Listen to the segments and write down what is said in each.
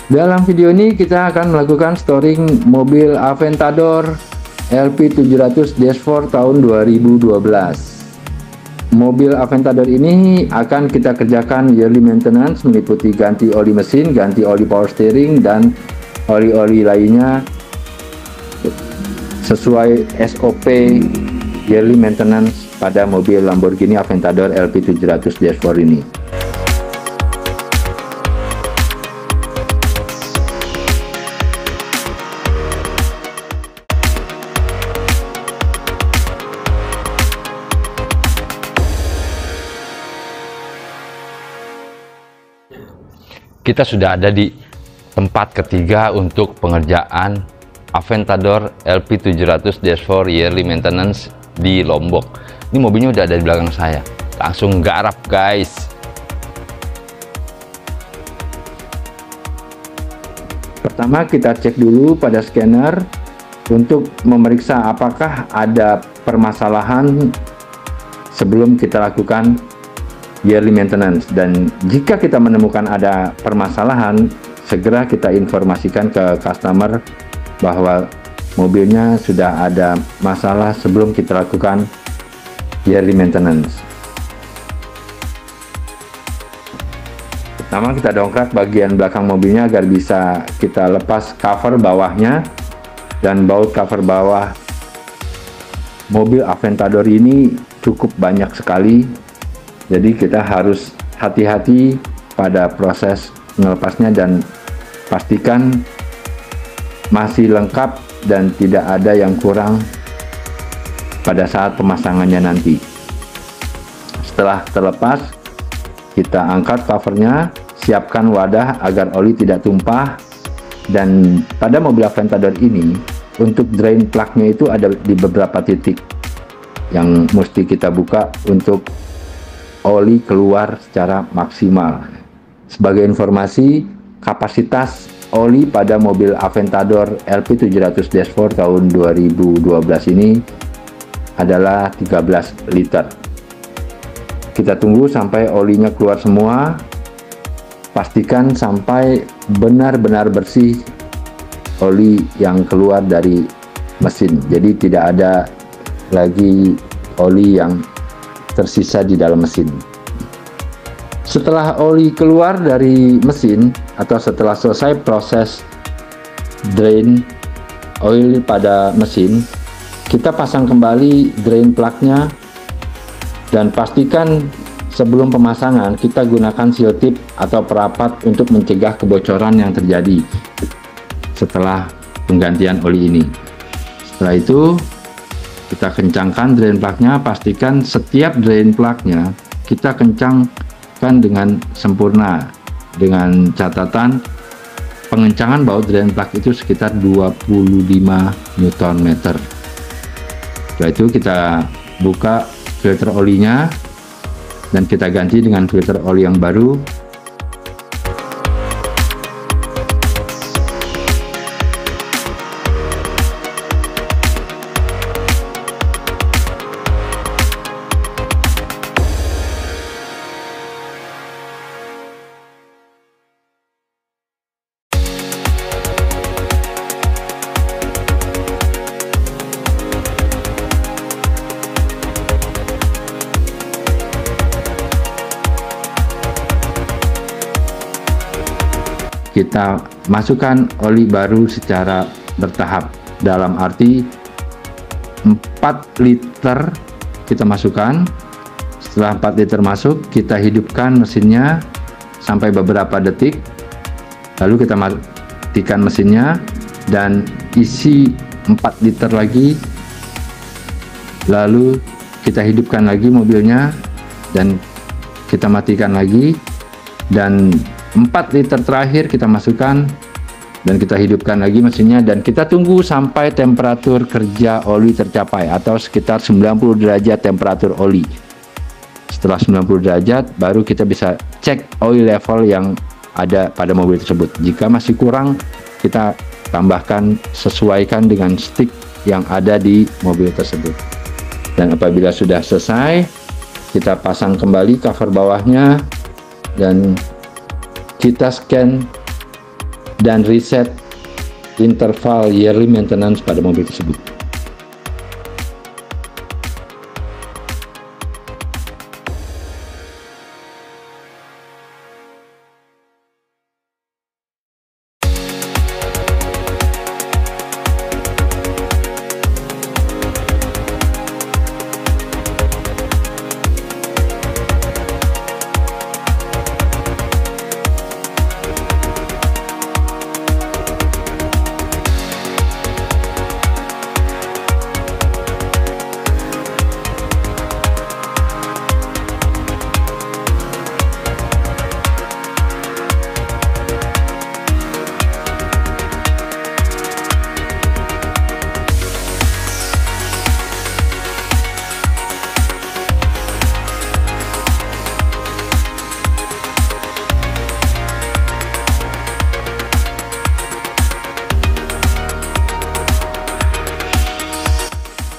Dalam video ini kita akan melakukan storing mobil Aventador LP700 Dashboard tahun 2012. Mobil Aventador ini akan kita kerjakan yearly maintenance meliputi ganti oli mesin, ganti oli power steering, dan oli-oli lainnya sesuai SOP yearly maintenance pada mobil Lamborghini Aventador LP700 Dashboard ini. Kita sudah ada di tempat ketiga untuk pengerjaan Aventador LP700 Dashboard yearly maintenance di Lombok. Ini mobilnya udah ada di belakang saya. Langsung garap, guys. Pertama kita cek dulu pada scanner untuk memeriksa apakah ada permasalahan sebelum kita lakukan yearly maintenance, dan jika kita menemukan ada permasalahan, segera kita informasikan ke customer bahwa mobilnya sudah ada masalah sebelum kita lakukan yearly maintenance. Pertama kita dongkrak bagian belakang mobilnya agar bisa kita lepas cover bawahnya, dan baut cover bawah mobil Aventador ini cukup banyak sekali. Jadi kita harus hati-hati pada proses melepasnya dan pastikan masih lengkap dan tidak ada yang kurang pada saat pemasangannya nanti. Setelah terlepas, kita angkat covernya, siapkan wadah agar oli tidak tumpah, dan pada mobil Aventador ini untuk drain plug-nya itu ada di beberapa titik yang mesti kita buka untuk oli keluar secara maksimal. Sebagai informasi, kapasitas oli pada mobil Aventador LP700 Dashboard tahun 2012 ini adalah 13 liter. Kita tunggu sampai olinya keluar semua. Pastikan sampai benar-benar bersih oli yang keluar dari mesin. Jadi tidak ada lagi oli yang tersisa di dalam mesin. Setelah oli keluar dari mesin atau setelah selesai proses drain oil pada mesin, kita pasang kembali drain plug-nya, dan pastikan sebelum pemasangan kita gunakan seal tip atau perapat untuk mencegah kebocoran yang terjadi setelah penggantian oli ini. Setelah itu kita kencangkan drain plug-nya, pastikan setiap drain plug-nya kita kencangkan dengan sempurna, dengan catatan pengencangan baut drain plug itu sekitar 25 Nm. Setelah itu kita buka filter olinya dan kita ganti dengan filter oli yang baru. Kita masukkan oli baru secara bertahap, dalam arti 4 liter kita masukkan. Setelah 4 liter masuk, kita hidupkan mesinnya sampai beberapa detik, lalu kita matikan mesinnya dan isi 4 liter lagi, lalu kita hidupkan lagi mobilnya dan kita matikan lagi, dan 4 liter terakhir kita masukkan dan kita hidupkan lagi mesinnya, dan kita tunggu sampai temperatur kerja oli tercapai atau sekitar 90 derajat temperatur oli. Setelah 90 derajat baru kita bisa cek oil level yang ada pada mobil tersebut. Jika masih kurang, kita tambahkan, sesuaikan dengan stick yang ada di mobil tersebut. Dan apabila sudah selesai, kita pasang kembali cover bawahnya dan kita scan dan reset interval yearly maintenance pada mobil tersebut.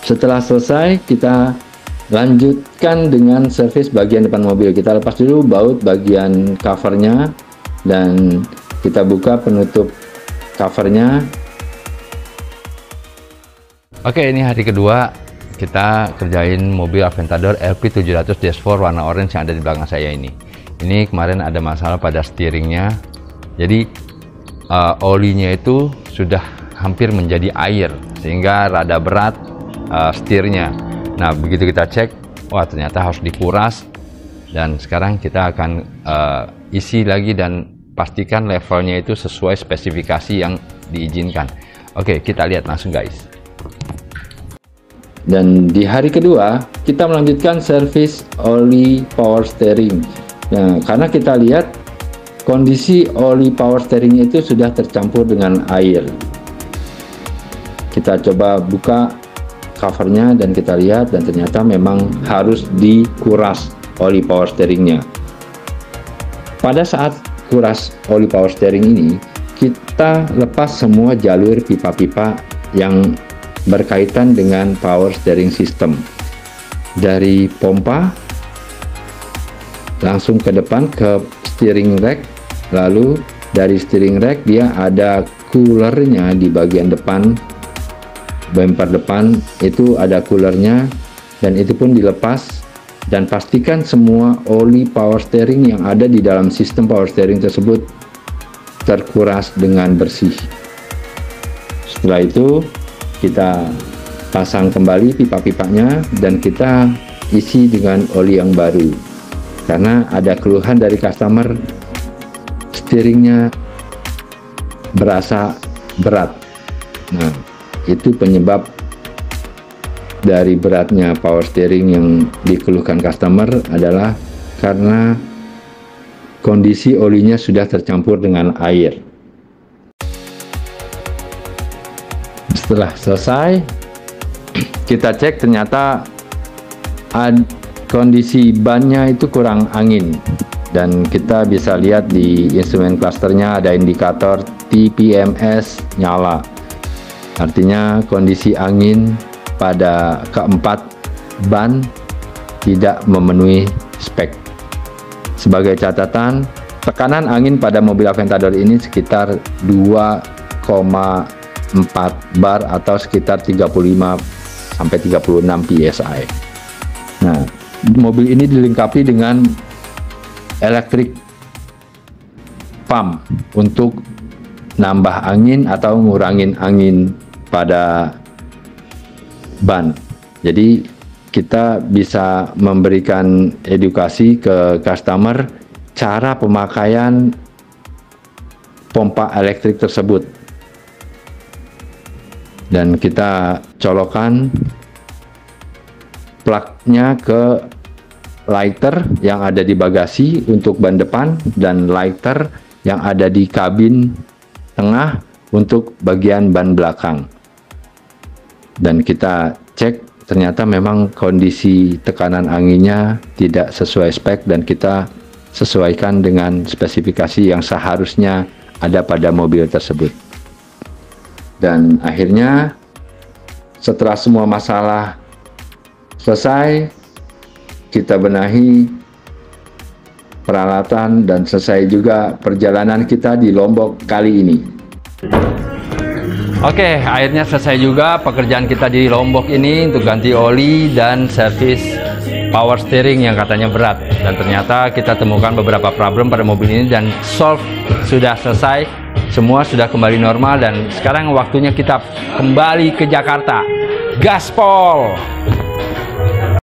Setelah selesai, kita lanjutkan dengan servis bagian depan mobil. Kita lepas dulu baut bagian covernya dan kita buka penutup covernya. Oke, ini hari kedua kita kerjain mobil Aventador LP700 Dashboard warna orange yang ada di belakang saya ini. Ini kemarin ada masalah pada steeringnya, jadi olinya itu sudah hampir menjadi air sehingga rada berat setirnya. Nah, begitu kita cek, wah ternyata harus dikuras, dan sekarang kita akan isi lagi dan pastikan levelnya itu sesuai spesifikasi yang diizinkan. Oke, kita lihat langsung guys. Dan di hari kedua kita melanjutkan servis oli power steering. Nah, karena kita lihat kondisi oli power steering itu sudah tercampur dengan air. Kita coba buka covernya dan kita lihat, dan ternyata memang harus dikuras oli power steeringnya. Pada saat kuras oli power steering ini, kita lepas semua jalur pipa-pipa yang berkaitan dengan power steering system. Dari pompa langsung ke depan ke steering rack, lalu dari steering rack dia ada coolernya di bagian depan. Bumper depan itu ada coolernya, dan itu pun dilepas, dan pastikan semua oli power steering yang ada di dalam sistem power steering tersebut terkuras dengan bersih. Setelah itu kita pasang kembali pipa-pipanya dan kita isi dengan oli yang baru, karena ada keluhan dari customer steeringnya berasa berat. Nah, itu penyebab dari beratnya power steering yang dikeluhkan customer adalah karena kondisi olinya sudah tercampur dengan air. Setelah selesai, kita cek, ternyata kondisi bannya itu kurang angin, dan kita bisa lihat di instrumen clusternya ada indikator TPMS nyala. Artinya kondisi angin pada keempat ban tidak memenuhi spek. Sebagai catatan, tekanan angin pada mobil Aventador ini sekitar 2,4 bar atau sekitar 35 sampai 36 PSI. Nah, mobil ini dilengkapi dengan electric pump untuk nambah angin atau ngurangin angin pada ban. Jadi kita bisa memberikan edukasi ke customer cara pemakaian pompa elektrik tersebut, dan kita colokan plugnya ke lighter yang ada di bagasi untuk ban depan dan lighter yang ada di kabin tengah untuk bagian ban belakang. Dan kita cek, ternyata memang kondisi tekanan anginnya tidak sesuai spek, dan kita sesuaikan dengan spesifikasi yang seharusnya ada pada mobil tersebut. Dan akhirnya setelah semua masalah selesai, kita benahi peralatan, dan selesai juga perjalanan kita di Lombok kali ini. Oke, akhirnya selesai juga pekerjaan kita di Lombok ini untuk ganti oli dan servis power steering yang katanya berat. Dan ternyata kita temukan beberapa problem pada mobil ini dan solve sudah selesai. Semua sudah kembali normal dan sekarang waktunya kita kembali ke Jakarta. Gaspol!